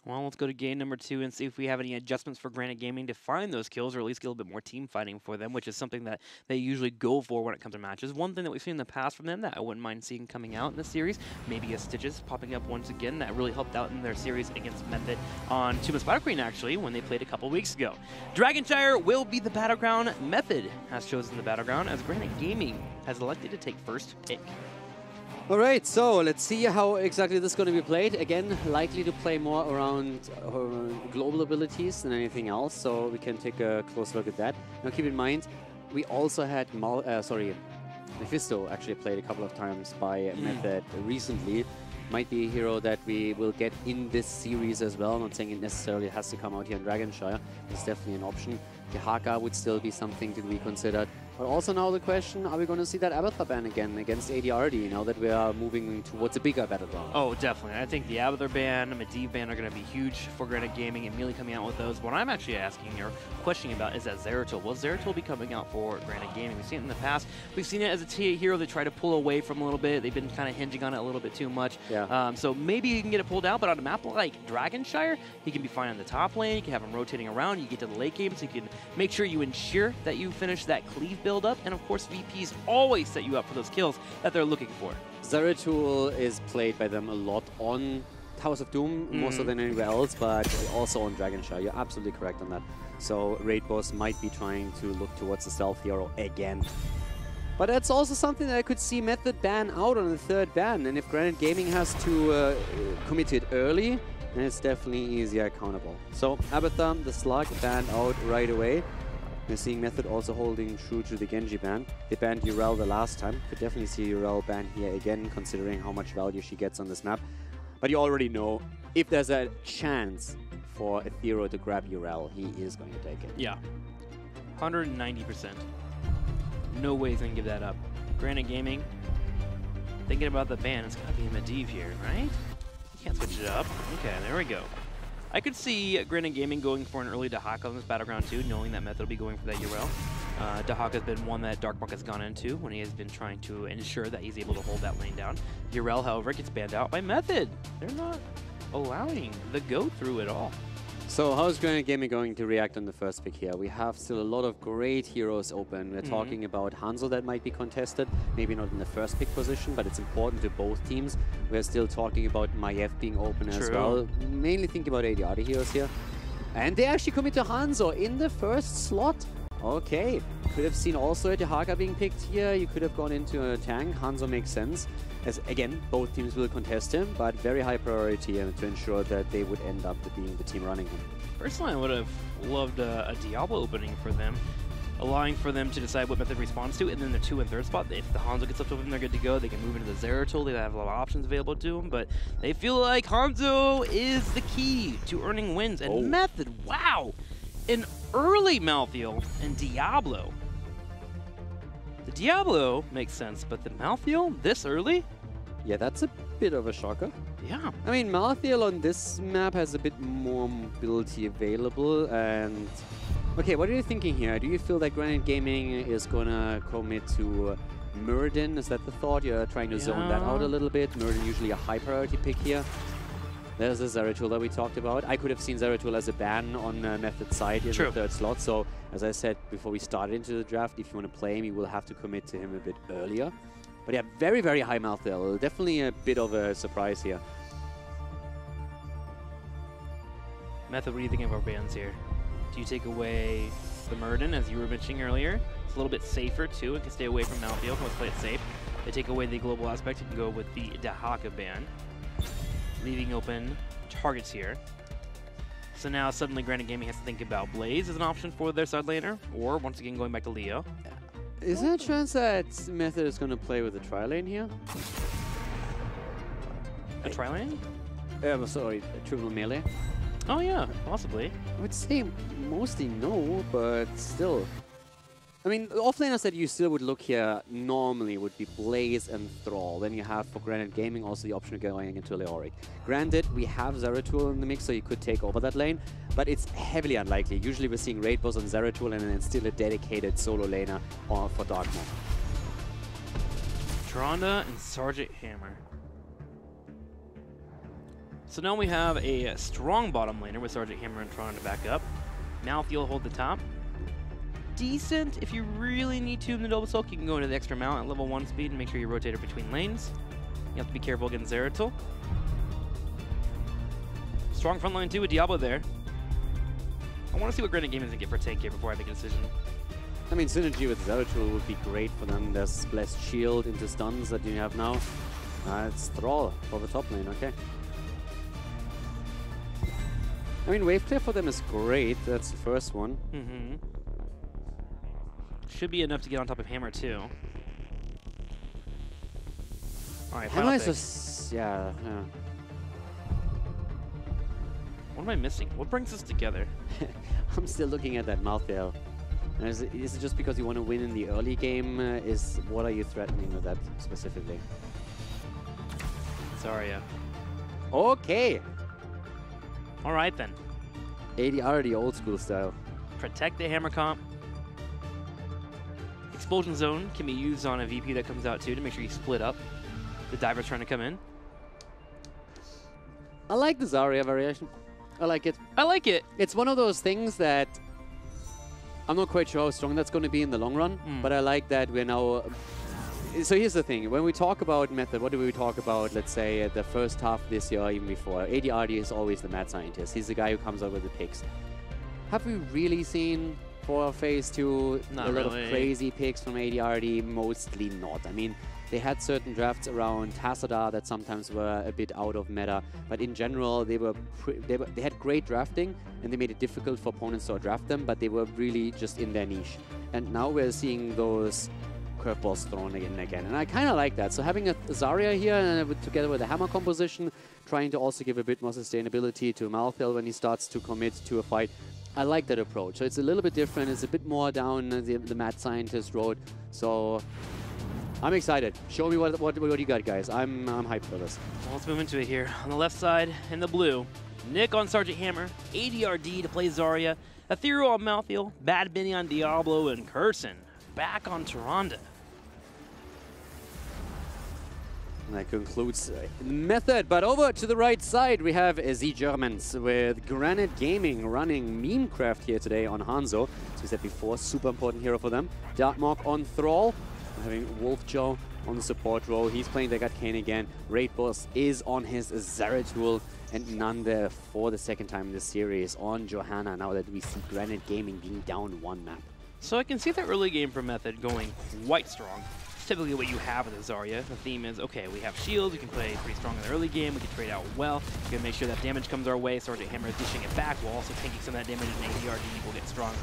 Well, let's go to game number 2 and see if we have any adjustments for Granite Gaming to find those kills, or at least get a little bit more team fighting for them, which is something that they usually go for when it comes to matches. One thing that we've seen in the past from them that I wouldn't mind seeing coming out in this series, maybe a Stitches popping up once again. That really helped out in their series against Method on Tuma Spider Queen, actually, when they played a couple weeks ago. Dragonshire will be the battleground. Method has chosen the battleground, as Granite Gaming has elected to take first pick. All right, so let's see how exactly this is going to be played. Again, likely to play more around global abilities than anything else, so we can take a close look at that. Now, keep in mind, we also had Mephisto actually played a couple of times by Method recently. Might be a hero that we will get in this series as well. I'm not saying it necessarily has to come out here in Dragonshire. It's definitely an option. Dehaka would still be something to be considered. But also now the question, are we going to see that Abathur ban again against ADRD now that we are moving towards a bigger battleground? Oh, definitely. I think the Abathur ban, Medivh ban are going to be huge for Granite Gaming, and immediately coming out with those. What I'm actually asking or questioning about is that Zeratul. Will Zeratul be coming out for Granite Gaming? We've seen it in the past. We've seen it as a TA hero they try to pull away from a little bit. They've been kind of hinging on it a little bit too much. Yeah. So maybe he can get it pulled out, but on a map like Dragonshire, he can be fine on the top lane. You can have him rotating around. You get to the late game, so you can make sure you ensure that you finish that cleave build up, and of course VPs always set you up for those kills that they're looking for. Zeratul is played by them a lot on Towers of Doom, more so than anywhere else, but also on Dragonshire. You're absolutely correct on that. So Raid Boss might be trying to look towards the stealth hero again. But that's also something that I could see Method ban out on the third ban, and if Granite Gaming has to commit it early, then it's definitely easier accountable. So Abathur, the Slug, banned out right away. We're seeing Method also holding true to the Genji ban. They banned Urel the last time. Could definitely see Urel ban here again, considering how much value she gets on this map. But you already know, if there's a chance for Ethereal to grab Urel, he is going to take it. Yeah. 190%. No way he's going to give that up. Granite Gaming, thinking about the ban, it's got to be a Medivh here, right? You can't switch it up. Okay, there we go. I could see Granite Gaming going for an early Dehaka on this battleground too, knowing that Method will be going for that Urel. Dehaka has been one that Darkmark has gone into when he has been trying to ensure that he's able to hold that lane down. Urel, however, gets banned out by Method. They're not allowing the go-through at all. So how is Granite Gaming going to react on the first pick here? We have still a lot of great heroes open. We're talking about Hanzo that might be contested, maybe not in the first pick position, but it's important to both teams. We're still talking about Maiev being open as well. Mainly thinking about ADR heroes here. And they actually commit to Hanzo in the first slot. Okay, could have seen also a Dehaka being picked here. You could have gone into a tank. Hanzo makes sense. As again, both teams will contest him, but very high priority to ensure that they would end up being the team running him. Personally, I would have loved a Diablo opening for them, allowing for them to decide what method responds to, and then the 2 and 3rd spot, if the Hanzo gets up to them, they're good to go. They can move into the Zeratul. They have a lot of options available to them, but they feel like Hanzo is the key to earning wins. And Method, wow! An early Malthael and Diablo. The Diablo makes sense, but the Malthael this early? Yeah, that's a bit of a shocker. Yeah. I mean, Malthael on this map has a bit more mobility available, and... Okay, what are you thinking here? Do you feel that Granite Gaming is gonna commit to Muradin? Is that the thought? You're trying to zone that out a little bit. Muradin usually a high priority pick here. There's the Zeratul that we talked about. I could have seen Zeratul as a ban on Method's side in the 3rd slot. So, as I said before we started into the draft, if you want to play him, you will have to commit to him a bit earlier. But yeah, very, very high Malthael. Definitely a bit of a surprise here. Method, what do you think of our bans here? Do you take away the Muradin, as you were mentioning earlier? It's a little bit safer, too. It can stay away from Malthael. Let's play it safe. They take away the global aspect. You can go with the Dehaka ban, leaving open targets here. So now suddenly Granite Gaming has to think about Blaze as an option for their side laner, or once again going back to Leo. Is there a chance that Method is going to play with a tri-lane here? A tri-lane? Sorry, a triple melee. Oh yeah, possibly. I would say mostly no, but still. I mean, the offlaners that you still would look here normally would be Blaze and Thrall. Then you have for Granite Gaming also the option of going into Leoric. Granted, we have Zeratul in the mix, so you could take over that lane, but it's heavily unlikely. Usually we're seeing Raid Boss on Zeratul and then still a dedicated solo laner for Darkmoor. Tronda and Sergeant Hammer. So now we have a strong bottom laner with Sergeant Hammer and Tron to back up. Mouth, you'll hold the top. Decent. If you really need to in the double soak, you can go into the extra mount at level 1 speed and make sure you rotate her between lanes. You have to be careful against Zeratul. Strong front line too with Diablo there. I want to see what Granite Gaming can get for tank here before I make a decision. I mean, synergy with Zeratul would be great for them. There's less shield into stuns that you have now. It's Thrall for the top lane, okay. I mean, wave clear for them is great. That's the first one. Mm-hmm. Should be enough to get on top of Hammer too. All right, Hammer is just, yeah. What am I missing? What brings us together? I'm still looking at that mouth veil. And is it just because you want to win in the early game? What are you threatening with that specifically? Zarya. Okay. All right then. ADR, the old school style. Protect the Hammer comp. Expulsion Zone can be used on a VP that comes out too to make sure you split up. The diver's trying to come in. I like the Zarya variation. I like it. I like it. It's one of those things that I'm not quite sure how strong that's going to be in the long run, but I like that we're now... So here's the thing. When we talk about method, what do we talk about, let's say, at the first half of this year or even before? ADRD is always the mad scientist. He's the guy who comes up with the picks. Have we really seen for Phase 2 a lot of crazy picks from ADRD? Mostly not. I mean, they had certain drafts around Tassadar that sometimes were a bit out of meta, but in general, they had great drafting, and they made it difficult for opponents to draft them, but they were really just in their niche. And now we're seeing those curveballs thrown again and again, and I kind of like that. So having a Zarya here together with a Hammer composition, trying to also give a bit more sustainability to Malthael when he starts to commit to a fight, I like that approach. So it's a little bit different. It's a bit more down the mad scientist road. So I'm excited. Show me what you got, guys. I'm hyped for this. Well, let's move into it here. On the left side, in the blue, Nick on Sergeant Hammer, ADRD to play Zarya, Ethereal on Malthael, Bad Benny on Diablo, and Curson back on Tyrande. And that concludes method. But over to the right side, we have Z Germans with Granite Gaming running Memecraft here today on Hanzo. As we said before, super important hero for them. Darkmark on Thrall. Having Wolfjaw on the support role. He's playing the God Kane again. Raid Boss is on his Zeratul. And Nanda for the second time in this series on Johanna, now that we see Granite Gaming being down one map. So I can see the early game for Method going quite strong. It's typically what you have with a Zarya. The theme is, okay, we have shields, we can play pretty strong in the early game, we can trade out well, we can make sure that damage comes our way, Sergeant Hammer is dishing it back, while also taking some of that damage, and ADRD will get stronger.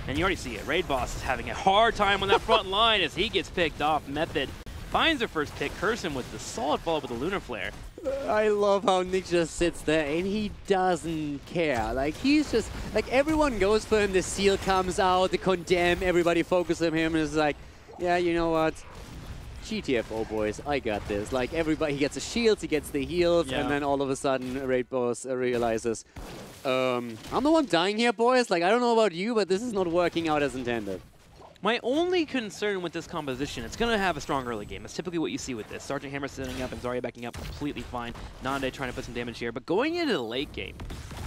And you already see it, Raid Boss is having a hard time on that front line as he gets picked off. Method finds their first pick, Curson with the solid follow with the Lunar Flare. I love how Nick just sits there and he doesn't care. Like, he's just, like, everyone goes for him, the seal comes out, the condemn, everybody focuses on him and is like, yeah, you know what? GTFO, boys, I got this. Like, everybody, he gets the shields, he gets the heals, and then all of a sudden, Raid Boss realizes, I'm the one dying here, boys. Like, I don't know about you, but this is not working out as intended. My only concern with this composition, it's going to have a strong early game. That's typically what you see with this. Sergeant Hammer setting up and Zarya backing up completely fine. Nande trying to put some damage here. But going into the late game,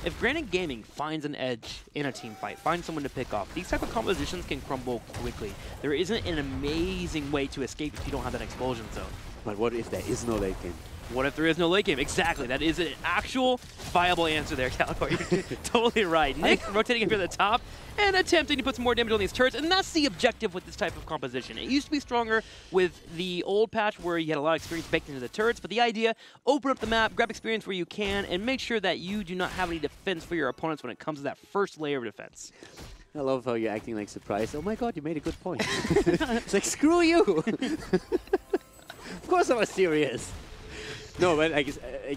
if Granite Gaming finds an edge in a team fight, finds someone to pick off, these type of compositions can crumble quickly. There isn't an amazing way to escape if you don't have that expulsion zone. But what if there is no late game? What if there is no late game? Exactly. That is an actual viable answer there, Calico. You're totally right. Nick rotating up here at the top and attempting to put some more damage on these turrets, and that's the objective with this type of composition. It used to be stronger with the old patch where you had a lot of experience baked into the turrets, but the idea, open up the map, grab experience where you can, and make sure that you do not have any defense for your opponents when it comes to that first layer of defense. I love how you're acting like surprised. Oh my god, you made a good point. It's like, screw you! Of course I was serious. No, but like,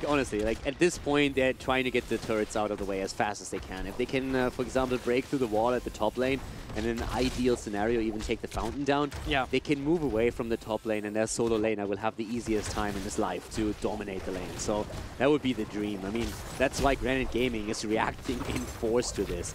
honestly, like at this point, they're trying to get the turrets out of the way as fast as they can. If they can, for example, break through the wall at the top lane, and in an ideal scenario, even take the fountain down, they can move away from the top lane, and their solo laner will have the easiest time in his life to dominate the lane. So that would be the dream. I mean, that's why Granite Gaming is reacting in force to this.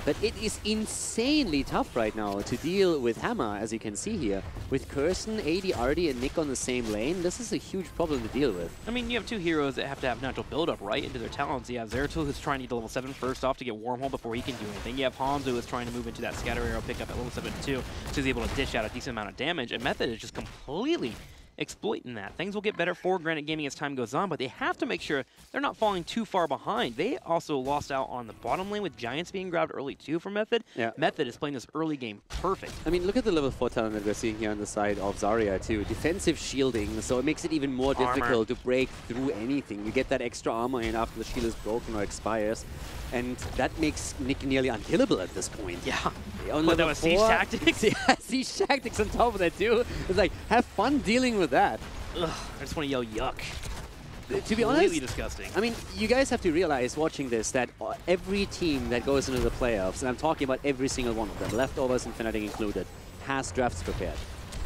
But it is insanely tough right now to deal with Hammer, as you can see here. With Kirsten, AD, Artie, and Nick on the same lane, this is a huge problem to deal with. I mean, you have two heroes that have to have natural build-up, right, into their talents. You have Zeratul, who's trying to get to level 7 first off to get Wormhole before he can do anything. You have Hanzo, who's trying to move into that Scatter Arrow pickup at level 7 too, so he's able to dish out a decent amount of damage. And Method is just completely exploiting that. Things will get better for Granite Gaming as time goes on, but they have to make sure they're not falling too far behind. They also lost out on the bottom lane with Giants being grabbed early too for Method. Yeah. Method is playing this early game perfect. I mean, look at the level 4 talent that we're seeing here on the side of Zarya too. Defensive shielding, so it makes it even more difficult to break through anything. You get that extra armor in after the shield is broken or expires, and that makes Nick nearly unkillable at this point. Yeah. On But that level was Siege 4, Tactics? Yeah, Siege Tactics on top of that too. It's like, have fun dealing with that. Ugh, I just want to yell yuck. To be honest, Completely disgusting. I mean, you guys have to realize watching this that every team that goes into the playoffs, and I'm talking about every single one of them, leftovers and Fnatic included, has drafts prepared.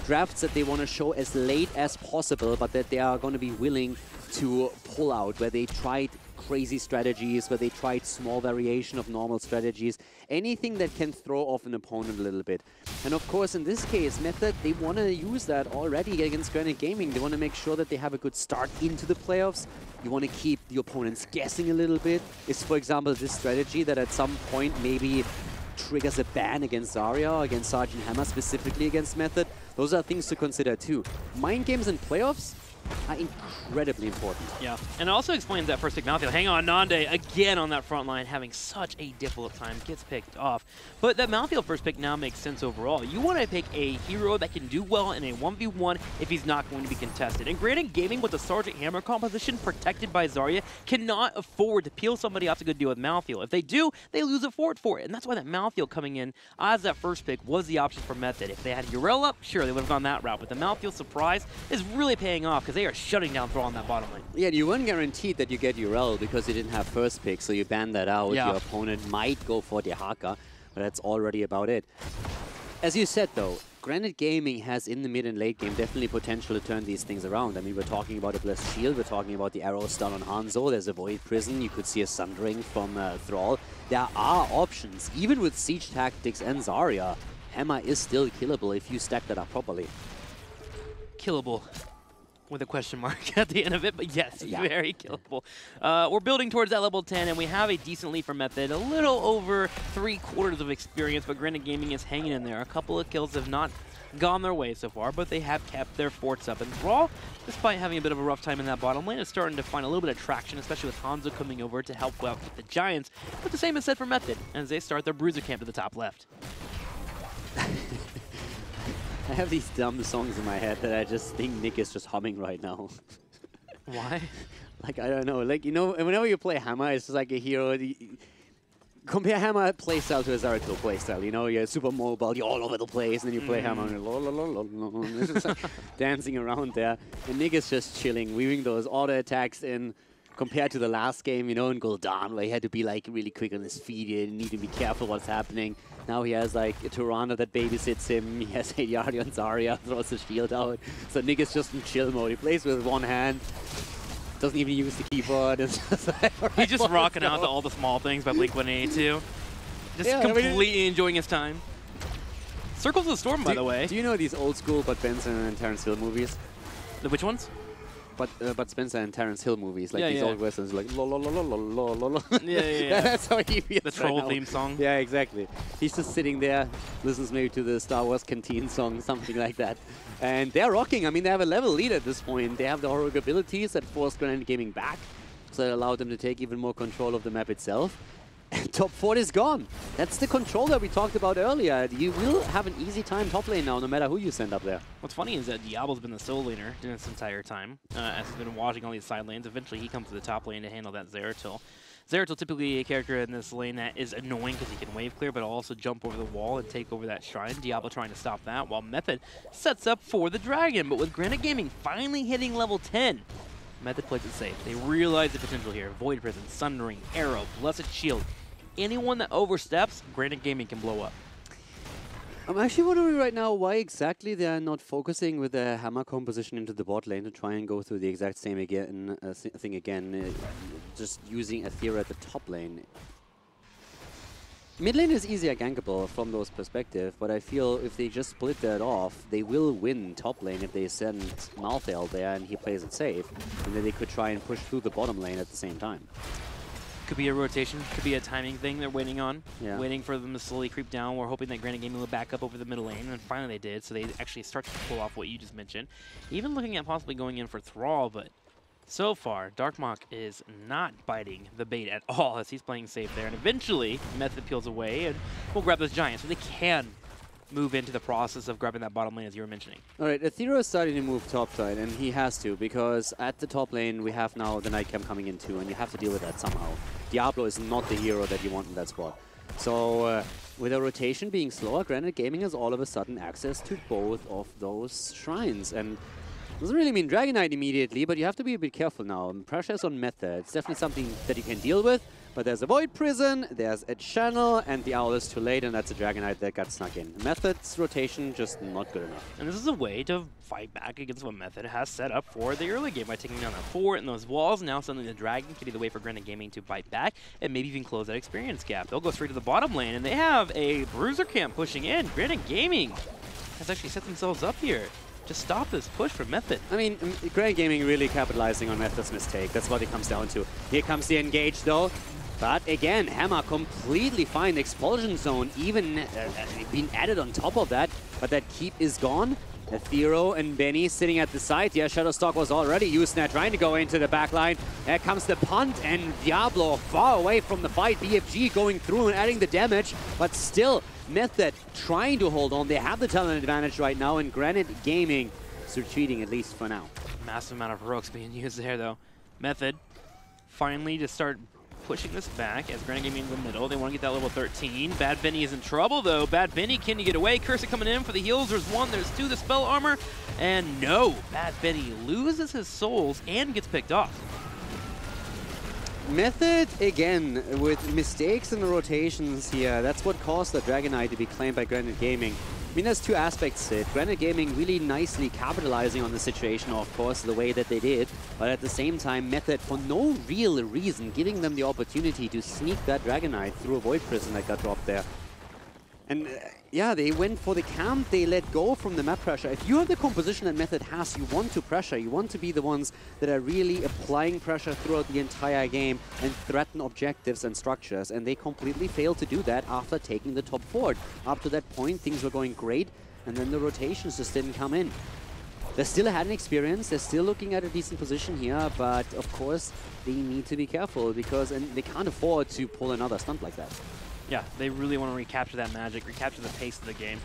Drafts that they want to show as late as possible, but that they are going to be willing to pull out, where they tried crazy strategies, where they tried small variation of normal strategies, anything that can throw off an opponent a little bit. And of course, in this case, Method, they want to use that already against Granite Gaming. They want to make sure that they have a good start into the playoffs. You want to keep the opponents guessing a little bit. It's, for example, this strategy that at some point maybe triggers a ban against Zarya, against Sergeant Hammer, specifically against Method. Those are things to consider too. Mind games in playoffs are incredibly important. Yeah, and it also explains that first pick Malthael. Hang on, Nande again on that front line, having such a difficult time, gets picked off. But that Malthael first pick now makes sense overall. You want to pick a hero that can do well in a 1v1 if he's not going to be contested. And Granite Gaming with the Sergeant Hammer composition protected by Zarya cannot afford to peel somebody off to go deal with Malthael. If they do, they lose it for it. And that's why that Malthael coming in as that first pick was the option for Method. If they had Yrel up, sure, they would have gone that route. But the Malthael surprise is really paying off because they are shutting down Thrall on that bottom lane. Yeah, you weren't guaranteed that you get Yrel because you didn't have first pick, so you ban that out. Yeah. Your opponent might go for Dehaka, but that's already about it. As you said, though, Granite Gaming has, in the mid and late game, definitely potential to turn these things around. I mean, we're talking about a Blessed Shield, we're talking about the arrow stun on Hanzo, there's a Void Prison, you could see a Sundering from Thrall. There are options, even with Siege Tactics and Zarya. Hammer is still killable if you stack that up properly. Killable. With a question mark at the end of it, but yes, Yeah. very killable. We're building towards that level 10, and we have a decent lead for Method. A little over 3/4 of experience, but Granite Gaming is hanging in there. A couple of kills have not gone their way so far, but they have kept their forts up. And Thrall, despite having a bit of a rough time in that bottom lane, is starting to find a little bit of traction, especially with Hanzo coming over to help out with the Giants. But the same is said for Method, as they start their Bruiser camp to the top left. I have these dumb songs in my head that I just think Nick is just humming right now. Why? Like, I don't know. Like, you know, whenever you play Hammer, it's just like a hero. Compare Hammer playstyle to a Zeratul playstyle. You know, you're super mobile, you're all over the place, and then you play Hammer, and you're it's just like dancing around there. And Nick is just chilling, weaving those auto attacks in. Compared to the last game, you know, in Gul'dan, where he had to be like really quick on his feet, he didn't need to be careful what's happening. Now he has like a Tirana that babysits him, he has a Yardi on Zarya, throws the shield out. So Nick is just in chill mode. He plays with one hand, doesn't even use the keyboard. It's just like, He's just rocking out to all the small things by Blink-182. Just completely enjoying his time. Circles of the Storm, by the way. Do you know these old school Bud Benson and Terence Hill movies? Which ones? But Spencer and Terence Hill movies, like Yeah, these yeah. old westerns, like lo lo lo lo lo lo lo. Yeah. That's how he feels. The troll theme song. Yeah, exactly. He's just sitting there, listens maybe to the Star Wars Canteen song, something like that. And they're rocking. I mean, they have a level lead at this point. They have the heroic abilities that force Granite Gaming back, so that allowed them to take even more control of the map itself. And top 4 is gone. That's the control that we talked about earlier. You will have an easy time top lane now, no matter who you send up there. What's funny is that Diablo's been the solo laner this entire time, as he's been watching all these side lanes. Eventually, he comes to the top lane to handle that Zeratul. Zeratul typically a character in this lane that is annoying because he can wave clear, but also jump over the wall and take over that shrine. Diablo trying to stop that, while Method sets up for the dragon. But with Granite Gaming finally hitting level 10, Method plays it safe. They realize the potential here. Void Prison, Sundering, Arrow, Blessed Shield. Anyone that oversteps, Granite Gaming can blow up. I'm actually wondering right now why exactly they are not focusing with their Hammer composition into the bot lane to try and go through the exact same thing again, just using Aethera at the top lane. Mid lane is easier gankable from those perspective, but I feel if they just split that off, they will win top lane if they send Malthael there and he plays it safe. And then they could try and push through the bottom lane at the same time. Could be a rotation, could be a timing thing they're waiting on. Yeah. Waiting for them to slowly creep down. We're hoping that Granite Gaming will back up over the middle lane, and finally they did, so they actually start to pull off what you just mentioned. Even looking at possibly going in for Thrall, but so far, Darkmok is not biting the bait at all as he's playing safe there. And eventually, Method peels away, and we'll grab those Giants, so they can move into the process of grabbing that bottom lane as you were mentioning. All right, Aethero is starting to move top side, and he has to, because at the top lane we have now the Nightcam coming in too, and you have to deal with that somehow. Diablo is not the hero that you want in that spot. So with a rotation being slower, Granite Gaming has all of a sudden access to both of those shrines. And doesn't really mean Dragonite immediately, but you have to be a bit careful now. Pressure's on Method. It's definitely something that you can deal with. But there's a Void Prison, there's a Channel, and the Owl is too late, and that's a Dragonite that got snuck in. Method's rotation just not good enough. And this is a way to fight back against what Method has set up for the early game by taking down that fort and those walls. Now suddenly the Dragon can be the way for Granite Gaming to bite back and maybe even close that experience gap. They'll go straight to the bottom lane, and they have a Bruiser camp pushing in. Granite Gaming has actually set themselves up here to stop this push from Method. I mean, Granite Gaming really capitalizing on Method's mistake. That's what it comes down to. Here comes the engage, though. But again, Hammer completely fine. Expulsion Zone even being added on top of that. But that keep is gone. Aethero and Benny sitting at the side. Yeah, Shadowstalk was already used there, trying to go into the backline. There comes the punt, and Diablo far away from the fight. BFG going through and adding the damage, but still, Method trying to hold on. They have the talent advantage right now, and Granite Gaming is retreating, at least for now. Massive amount of heroics being used there, though. Method finally to start pushing this back as Granite Gaming in the middle. They want to get that level 13. Bad Benny is in trouble, though. Bad Benny, can he get away? Cursor coming in for the heals. There's one, there's two, the spell armor. And no, Bad Benny loses his souls and gets picked off. Method, again, with mistakes in the rotations here. That's what caused the Dragonite to be claimed by Granite Gaming. I mean, there's two aspects to it. Granite Gaming really nicely capitalizing on the situation, of course, the way that they did. But at the same time, Method, for no real reason, giving them the opportunity to sneak that Dragonite through a Void Prison that got dropped there. And yeah, they went for the camp, they let go from the map pressure. If you have the composition that Method has, you want to pressure, you want to be the ones that are really applying pressure throughout the entire game and threaten objectives and structures, and they completely failed to do that after taking the top fort. Up to that point, things were going great, and then the rotations just didn't come in. They still had an experience, they're still looking at a decent position here, but of course, they need to be careful because they can't afford to pull another stunt like that. Yeah, they really want to recapture that magic, recapture the pace of the game.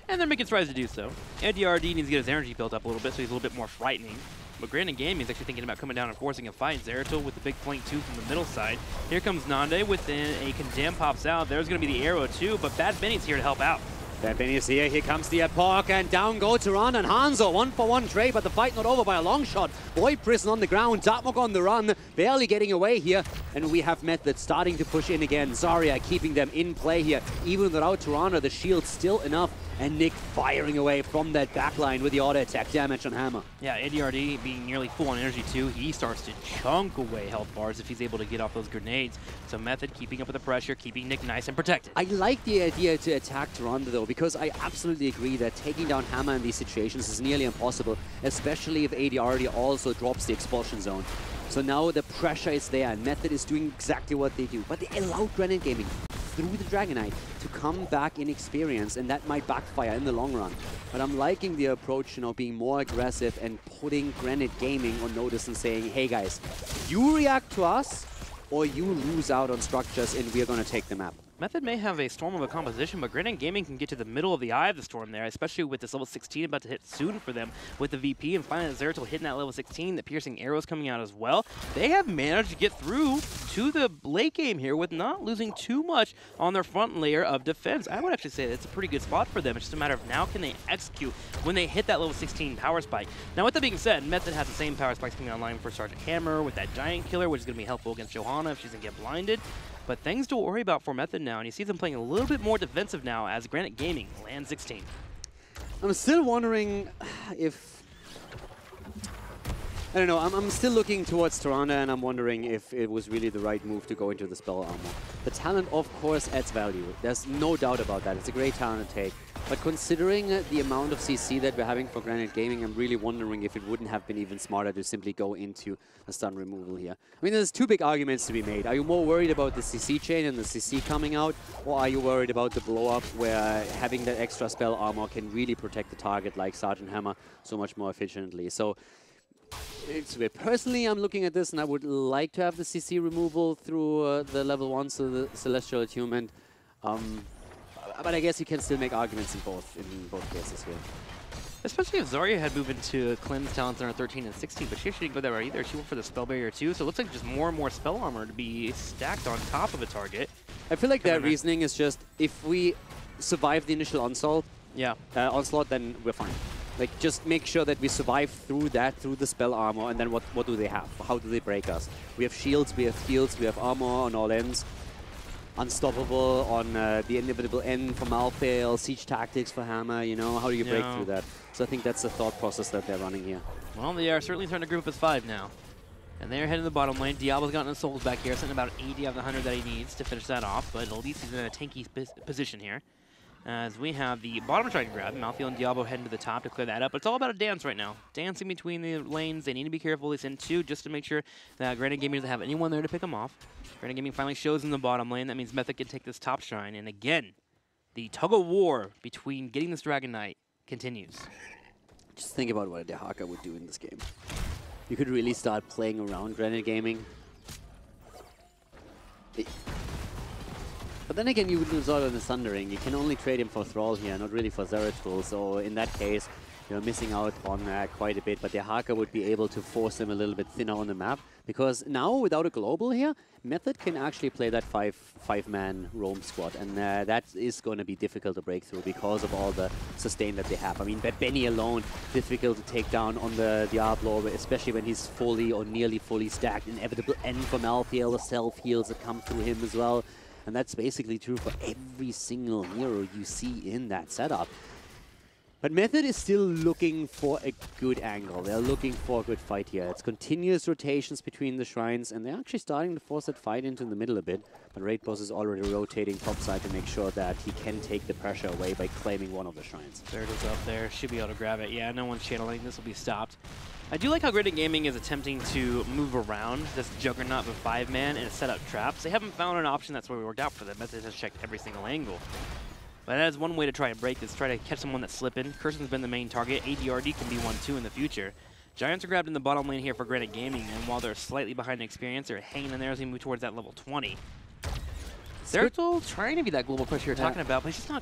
And they're making strides to do so. NDRD needs to get his energy built up a little bit so he's a little bit more frightening. But Granite Gaming is actually thinking about coming down and forcing a fight. Zeratul with the big flank 2 from the middle side. Here comes Nande within a Condemn pops out. There's going to be the arrow too, but Bad Benny's here to help out. Bad Benny is here comes the Epoch, and down go Turan and Hanzo. 1-for-1 trade, but the fight not over by a long shot. Void Prison on the ground, Darkmok on the run, barely getting away here. And we have Method starting to push in again. Zarya keeping them in play here. Even without Turana, the shield still enough. And Nick firing away from that backline with the auto attack damage on Hammer. Yeah, NDRD being nearly full on energy too. He starts to chunk away health bars if he's able to get off those grenades. So Method keeping up with the pressure, keeping Nick nice and protected. I like the idea to attack Tyrande though, because I absolutely agree that taking down Hammer in these situations is nearly impossible, especially if ADRD also drops the expulsion zone. So now the pressure is there, and Method is doing exactly what they do. But they allowed Granite Gaming through the Dragonite to come back in experience, and that might backfire in the long run. But I'm liking the approach, you know, being more aggressive and putting Granite Gaming on notice and saying, hey guys, you react to us, or you lose out on structures, and we're going to take the map. Method may have a storm of a composition, but Granite Gaming can get to the middle of the eye of the storm there, especially with this level 16 about to hit soon for them with the VP, and finally Zeratul hitting that level 16, the piercing arrows coming out as well. They have managed to get through to the late game here with not losing too much on their front layer of defense. I would actually say that's a pretty good spot for them. It's just a matter of now can they execute when they hit that level 16 power spike. Now with that being said, Method has the same power spikes coming online for Sergeant Hammer with that Giant Killer, which is going to be helpful against Johanna if she's going to get blinded. But things to worry about for Method now, and you see them playing a little bit more defensive now as Granite Gaming lands 16. I'm still wondering if I don't know, I'm still looking towards Tirana, and I'm wondering if it was really the right move to go into the spell armor. The talent, of course, adds value. There's no doubt about that. It's a great talent to take. But considering the amount of CC that we're having for Granite Gaming, I'm really wondering if it wouldn't have been even smarter to simply go into a stun removal here. I mean, there's two big arguments to be made. Are you more worried about the CC chain and the CC coming out, or are you worried about the blow-up where having that extra spell armor can really protect the target like Sergeant Hammer so much more efficiently? So, personally, I'm looking at this and I would like to have the CC removal through the level 1, so the Celestial Attunement. But I guess you can still make arguments in both cases here. Especially if Zarya had moved into cleanse talents on her 13 and 16, but she actually didn't go that right either. She went for the spell barrier too, so it looks like just more and more spell armor to be stacked on top of a target. I feel like that reasoning is just, if we survive the initial onslaught, then we're fine. Like, just make sure that we survive through that, through the spell armor, and then what do they have? How do they break us? We have shields, we have fields, we have armor on all ends. Unstoppable on the inevitable end for Malthael, siege tactics for Hammer, you know, how do you break through that? So I think that's the thought process that they're running here. Well, they are certainly starting to group up as 5 now. And they're heading to the bottom lane. Diablo's gotten his souls back here, sitting about 80 of the 100 that he needs to finish that off, but at least he's in a tanky position here. As we have the bottom trying to grab, Malthael and Diablo heading to the top to clear that up. But it's all about a dance right now. Dancing between the lanes. They need to be careful. They send 2 just to make sure that Granite Gaming doesn't have anyone there to pick them off. Granite Gaming finally shows in the bottom lane. That means Method can take this top shrine. And again, the tug-of-war between getting this Dragon Knight continues. Just think about what a Dehaka would do in this game. You could really start playing around Granite Gaming. But then again, you would lose out on the Sundering. You can only trade him for Thrall here, not really for Zeratul. So in that case, you're missing out on quite a bit. But Dehaka would be able to force him a little bit thinner on the map. Because now, without a global here, Method can actually play that five-man roam squad. And that is going to be difficult to break through because of all the sustain that they have. I mean, Benny alone, difficult to take down on the Diablo, especially when he's fully or nearly fully stacked. Inevitable end for Malthael, the self-heals that come through him as well. And that's basically true for every single hero you see in that setup. But Method is still looking for a good angle. They're looking for a good fight here. It's continuous rotations between the shrines, and they're actually starting to force that fight into the middle a bit. But Raid Boss is already rotating topside to make sure that he can take the pressure away by claiming one of the shrines. There it is up there. Should be able to grab it. Yeah, no one's channeling. This will be stopped. I do like how Granite Gaming is attempting to move around this juggernaut of a 5-man and set up traps. They haven't found an option that's really worked out for them. Method has checked every single angle. But that is one way to try and break this, try to catch someone that's slipping. Kirsten's been the main target. ADRD can be one too in the future. Giants are grabbed in the bottom lane here for Granite Gaming, and while they're slightly behind in experience, they're hanging in there as we move towards that level 20. Zeratul trying to be that global push you're talking about, but it's just not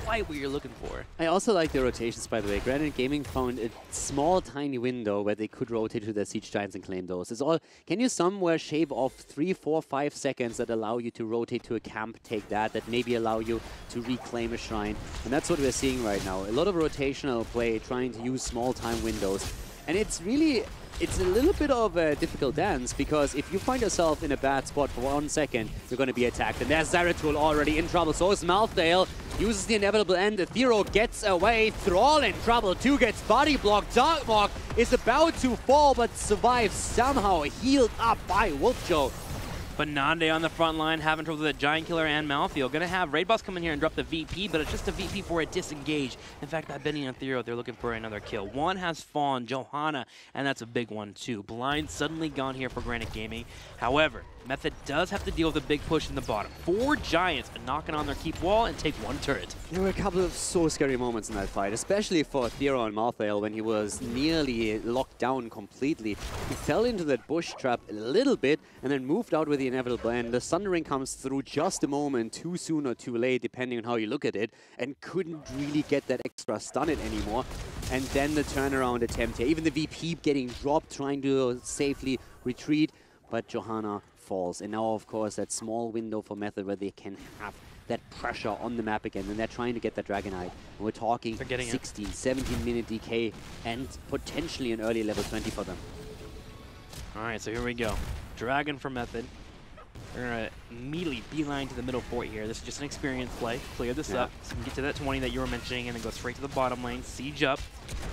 quite what you're looking for. I also like the rotations, by the way. Granite Gaming found a small, tiny window where they could rotate to their Siege Giants and claim those. It's all. Can you somewhere shave off 3, 4, 5 seconds that allow you to rotate to a camp, take that maybe allow you to reclaim a shrine? And that's what we're seeing right now. A lot of rotational play, trying to use small time windows. And it's really... It's a little bit of a difficult dance, because if you find yourself in a bad spot for 1 second, you're going to be attacked. And there's Zeratul already in trouble. So is Malthael. Uses the inevitable end. Ethereal gets away. Thrall in trouble too. Gets body blocked. Darkmark is about to fall, but survives somehow. Healed up by Wolfjoe. But Nande on the front line, having trouble with the Giant Killer and Malthael. Gonna have Raid Boss come in here and drop the VP, but it's just a VP for a disengage. In fact, that Benny and Ethereal, they're looking for another kill. One has fallen, Johanna, and that's a big one too. Blind suddenly gone here for Granite Gaming. However, Method does have to deal with a big push in the bottom. 4 Giants knocking on their keep wall and take 1 turret. There were a couple of so scary moments in that fight, especially for Ethereal and Malthael when he was nearly locked down completely. He fell into that bush trap a little bit and then moved out with the inevitable end. The Sundering comes through just a moment, too soon or too late, depending on how you look at it, and couldn't really get that extra stun it anymore. And then the turnaround attempt here. Even the VP getting dropped, trying to safely retreat, but Johanna falls. And now, of course, that small window for Method where they can have that pressure on the map again, and they're trying to get that Dragon Knight. And we're talking 16, 17-minute DK and potentially an early level 20 for them. All right, so here we go. Dragon for Method. We're going to immediately beeline to the middle fort here. This is just an experience play. Clear this up so we can get to that 20 that you were mentioning and then go straight to the bottom lane, siege up,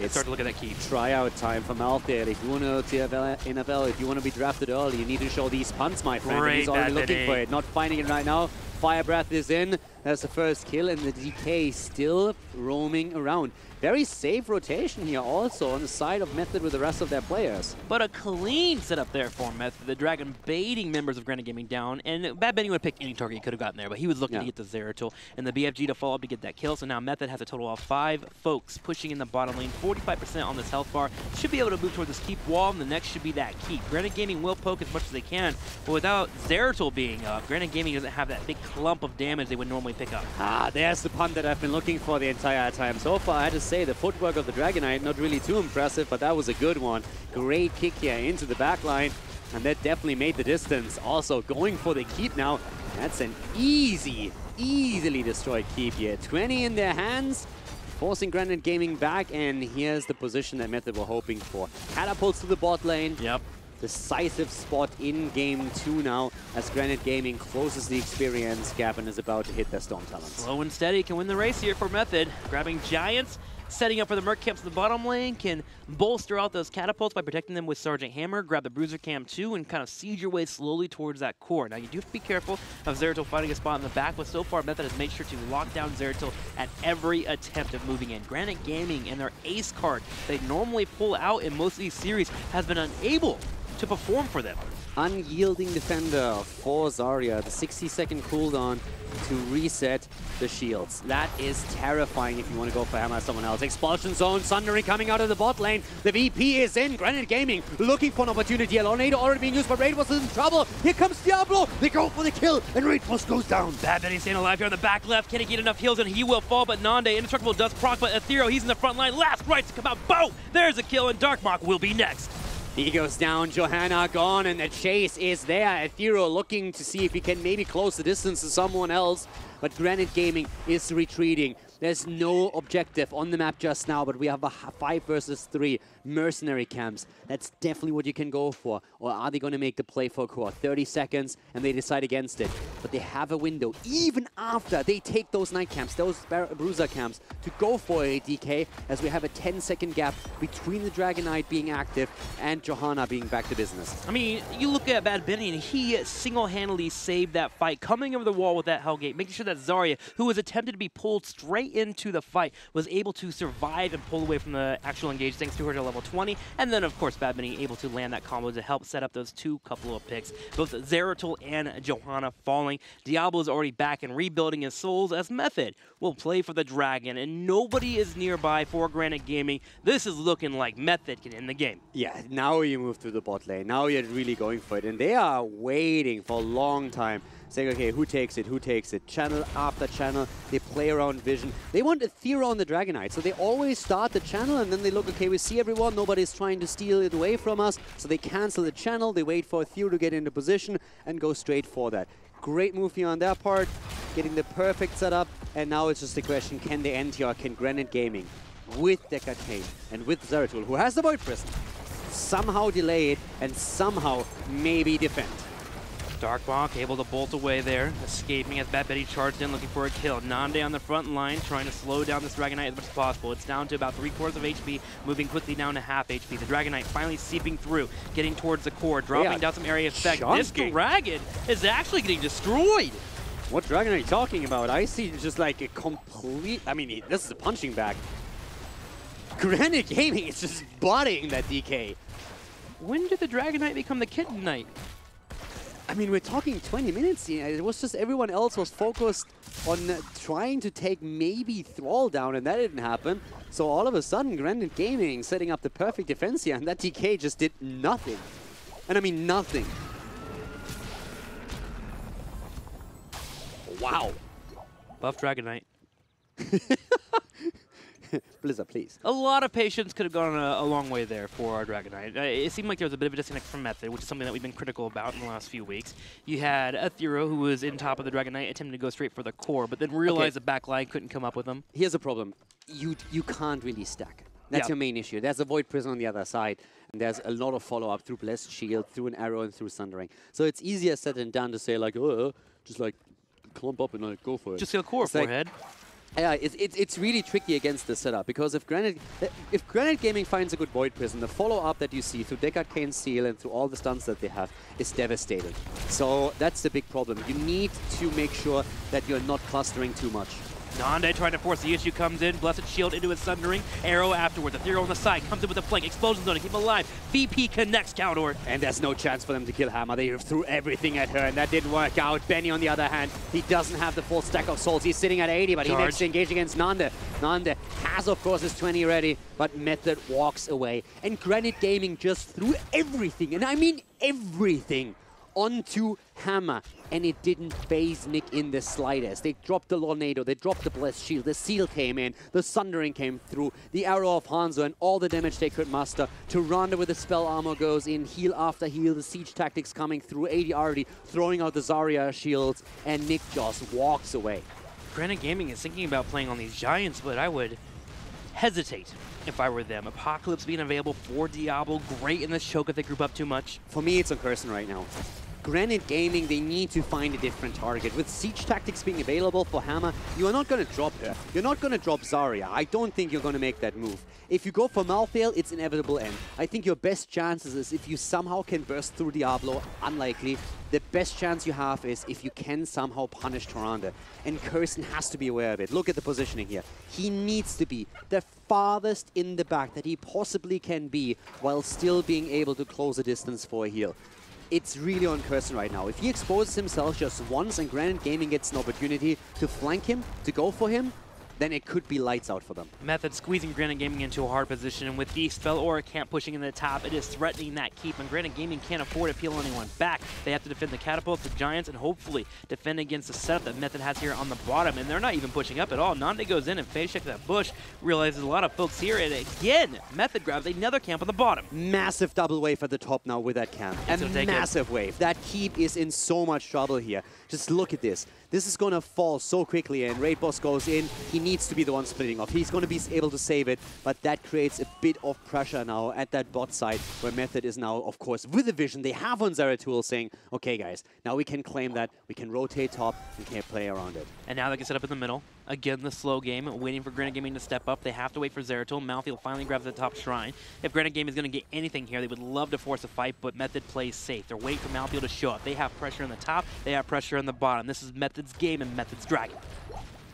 and start to look at that keep. Tryout time from out there. If you want to NFL, if you want to be drafted early, you need to show these punts, my friend. Great, He's already looking for it, not finding it right now. Fire Breath is in. That's the first kill, and the DK still roaming around. Very safe rotation here also on the side of Method with the rest of their players. But a clean setup there for Method. The Dragon baiting members of Granite Gaming down, and Bad Benny would have picked any target he could have gotten there, but he was looking to get the Zeratul and the BFG to follow up to get that kill. So now Method has a total of 5 folks pushing in the bottom lane, 45% on this health bar. Should be able to move toward this keep wall, and the next should be that keep. Granite Gaming will poke as much as they can, but without Zeratul being up, Granite Gaming doesn't have that big clump of damage they would normally pick up. There's the punt that I've been looking for the entire time. So far, I had to say the footwork of the Dragonite, not really too impressive, but that was a good one. Great kick here into the back line, and that definitely made the distance. Also, going for the keep now. That's an easily destroyed keep here. 20 in their hands, forcing Granite Gaming back, and here's the position that Method were hoping for. Catapults to the bot lane. Yep. Decisive spot in game 2 now as Granite Gaming closes the experience gap and is about to hit their Storm Talons. Slow and steady can win the race here for Method. Grabbing Giants, setting up for the Merc camps in the bottom lane, can bolster out those catapults by protecting them with Sergeant Hammer, grab the Bruiser Cam too, and kind of siege your way slowly towards that core. Now you do have to be careful of Zeratul finding a spot in the back, but so far Method has made sure to lock down Zeratul at every attempt of moving in. Granite Gaming and their ace card they normally pull out in most of these series has been unable to perform for them. Unyielding defender for Zarya, the 60-second cooldown to reset the shields. That is terrifying if you want to go for hammer someone else. Expulsion zone, Sundering coming out of the bot lane. The VP is in. Granite Gaming looking for an opportunity. Tornado already being used, but Raidboss is in trouble. Here comes Diablo. They go for the kill, and Raidboss goes down. Bad Benny staying alive here on the back left. Can he get enough heals? And he will fall, but Nande, indestructible, does proc, but Ethereal, he's in the front line. Last rights to come out. Boom! There's a kill, and Darkmark will be next. He goes down, Johanna gone, and the chase is there. Ethereal looking to see if he can maybe close the distance to someone else, but Granite Gaming is retreating. There's no objective on the map just now, but we have a 5 versus 3 mercenary camps. That's definitely what you can go for. Or are they going to make the play for core? 30 seconds, and they decide against it. But they have a window, even after they take those night camps, those bruiser camps, to go for a DK, as we have a 10-second gap between the Dragonite being active and Johanna being back to business. I mean, you look at Bad Benny, and he single-handedly saved that fight, coming over the wall with that Hellgate, making sure that Zarya, who was attempted to be pulled straight into the fight, was able to survive and pull away from the actual engage thanks to her to level 20. And then, of course, Bad Benny able to land that combo to help set up those couple of picks. Both Zeratul and Johanna falling. Diablo is already back and rebuilding his souls as Method will play for the Dragon, and nobody is nearby for Granite Gaming. This is looking like Method can end the game. Yeah, now you move through the bot lane. Now you're really going for it. And they are waiting for a long time, saying, okay, who takes it? Who takes it? Channel after channel. They play around vision. They want Ethereal on the Dragonite, so they always start the channel, and then they look, okay, we see everyone. Nobody's trying to steal it away from us, so they cancel the channel. They wait for Ethereal to get into position and go straight for that. Great move here on their part, getting the perfect setup, and now it's just a question, can they end here? Can Granite Gaming, with Decade and with Zeratul, who has the Void Prison, somehow delay it and somehow maybe defend? Darkmark able to bolt away there, escaping as Bad Betty charged in looking for a kill. Nande on the front line trying to slow down this Dragonite as much as possible. It's down to about 3/4 of HP, moving quickly down to half HP. The Dragonite finally seeping through, getting towards the core, dropping down some area effect. This Dragon is actually getting destroyed. What Dragon are you talking about? I see just like a complete, I mean, this is a punching bag. Granite Gaming is just bodying that DK. When did the Dragonite become the Kitten Knight? I mean, we're talking 20 minutes here. It was just everyone else was focused on trying to take maybe Thrall down, and that didn't happen. So all of a sudden, Granite Gaming setting up the perfect defense here, and that DK just did nothing. And I mean nothing. Wow. Buff Dragonite. Blizzard, please. A lot of patience could have gone a long way there for our Dragonite. It seemed like there was a bit of a disconnect from Method, which is something that we've been critical about in the last few weeks. You had Ethereal, who was in top of the Dragonite, attempting to go straight for the core, but then realized the back line couldn't come up with him. Here's the problem. You can't really stack. That's your main issue. There's a Void Prison on the other side. And there's a lot of follow-up through Blessed Shield, through an arrow, and through Sundering. So it's easier said than done to say, like, oh, just like clump up and like go for it. Just heal core forehead. Yeah, it's really tricky against this setup, because if Granite Gaming finds a good Void Prison, the follow-up that you see through Decade Seal and through all the stuns that they have is devastating. So that's the big problem. You need to make sure that you're not clustering too much. Nande trying to force the issue, comes in, Blessed Shield into his Sundering, arrow afterwards, Ethereal on the side, comes in with a flank, Explosion Zone to keep him alive, VP connects counter. And there's no chance for them to kill Hammer. They threw everything at her, and that didn't work out. Benny, on the other hand, he doesn't have the full stack of souls. He's sitting at 80, but he needs to engage against Nande. Nande has, of course, his 20 ready, but Method walks away. And Granite Gaming just threw everything, and I mean everything, onto Hammer, and it didn't phase Nick in the slightest. They dropped the Tornado, they dropped the Blessed Shield, the Seal came in, the Sundering came through, the Arrow of Hanzo, and all the damage they could muster. Tyrande with the Spell Armor goes in, heal after heal, the Siege Tactics coming through, 80 already throwing out the Zarya shields, and Nick just walks away. Granite Gaming is thinking about playing on these Giants, but I would hesitate if I were them. Apocalypse being available for Diablo, great in this choke if they group up too much. For me, it's on Curson right now. Granite Gaming, they need to find a different target. With Siege Tactics being available for Hammer, you are not going to drop her. You're not going to drop Zarya. I don't think you're going to make that move. If you go for Malthael, it's inevitable end. I think your best chances is if you somehow can burst through Diablo, unlikely. The best chance you have is if you can somehow punish Tyrande. And Curson has to be aware of it. Look at the positioning here. He needs to be the farthest in the back that he possibly can be while still being able to close a distance for a heal. It's really on Curson right now. If he exposes himself just once and Granite Gaming gets an opportunity to flank him, to go for him, then it could be lights out for them. Method squeezing Granite Gaming into a hard position, and with the Spell Aura Camp pushing in the top, it is threatening that keep, and Granite Gaming can't afford to peel anyone back. They have to defend the Catapult, the Giants, and hopefully defend against the setup that Method has here on the bottom, and they're not even pushing up at all. Nande goes in and phase checks that bush, realizes a lot of folks here, and again, Method grabs another camp on the bottom. Massive double wave at the top now with that camp. A massive wave. That keep is in so much trouble here. Just look at this. This is going to fall so quickly, and Raid Boss goes in. He needs to be the one splitting off. He's going to be able to save it, but that creates a bit of pressure now at that bot side, where Method is now, of course, with the vision they have on Zeratul, saying, okay, guys, now we can claim that. We can rotate top and can't play around it. And now they can set up in the middle. Again, the slow game, waiting for Granite Gaming to step up. They have to wait for Zeratul. Malthael finally grabs the top shrine. If Granite Gaming is going to get anything here, they would love to force a fight, but Method plays safe. They're waiting for Malthael to show up. They have pressure in the top. They have pressure in the bottom. This is Method's game and Method's dragon.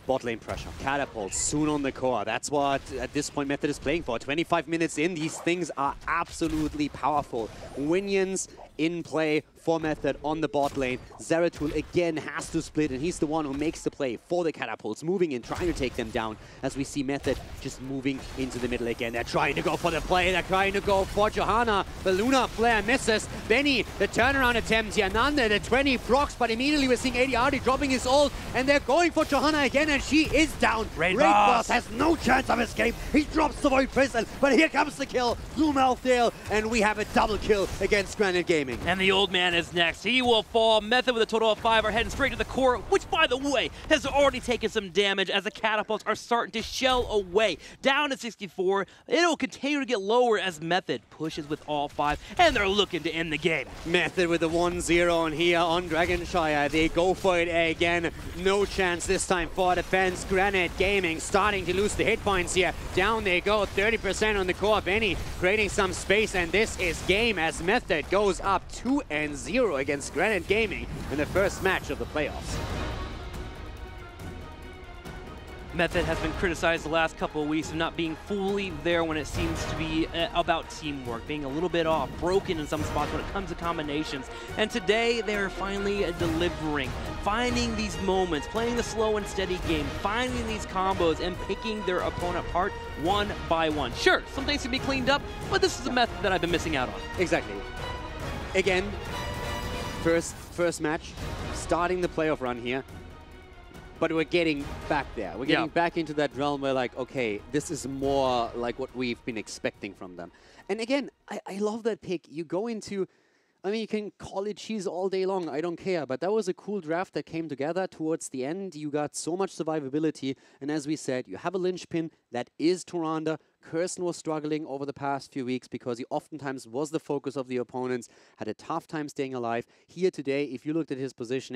Bot lane pressure. Catapult soon on the core. That's what, at this point, Method is playing for. 25 minutes in, these things are absolutely powerful. Winions in play for Method on the bot lane. Zeratul again has to split, and he's the one who makes the play for the catapults, moving in, trying to take them down, as we see Method just moving into the middle again. They're trying to go for the play, they're trying to go for Johanna. The Lunar Flare misses. Benny, the turnaround attempt here. Nande, the 20 procs, but immediately we're seeing 80 already dropping his ult, and they're going for Johanna again, and she is down. Raid Boss has no chance of escape. He drops the Void Prison, but here comes the kill through Malthael, and we have a double kill against Granite Gaming. And the old man is next. He will fall. Method with a total of 5 are heading straight to the core, which, by the way, has already taken some damage as the catapults are starting to shell away. Down to 64. It'll continue to get lower as Method pushes with all 5, and they're looking to end the game. Method with the 1-0 on here on Dragonshire. They go for it again. No chance this time for defense. Granite Gaming starting to lose the hit points here. Down they go. 30% on the core. Benny creating some space, and this is game as Method goes up 2-0 against Granite Gaming in the first match of the playoffs. Method has been criticized the last couple of weeks of not being fully there when it seems to be about teamwork, being a little bit off, broken in some spots when it comes to combinations. And today they're finally delivering, finding these moments, playing the slow and steady game, finding these combos and picking their opponent apart one by one. Sure, some things can be cleaned up, but this is a method that I've been missing out on. Exactly. Again, first match, starting the playoff run here. But we're getting back there. We're getting back into that realm where, like, okay, this is more like what we've been expecting from them. And again, I love that pick. You go into, I mean, you can call it cheese all day long. I don't care. But that was a cool draft that came together towards the end. You got so much survivability. And as we said, you have a linchpin that is Tyrande. Curson was struggling over the past few weeks because he oftentimes was the focus of the opponents, had a tough time staying alive. Here today, if you looked at his positioning,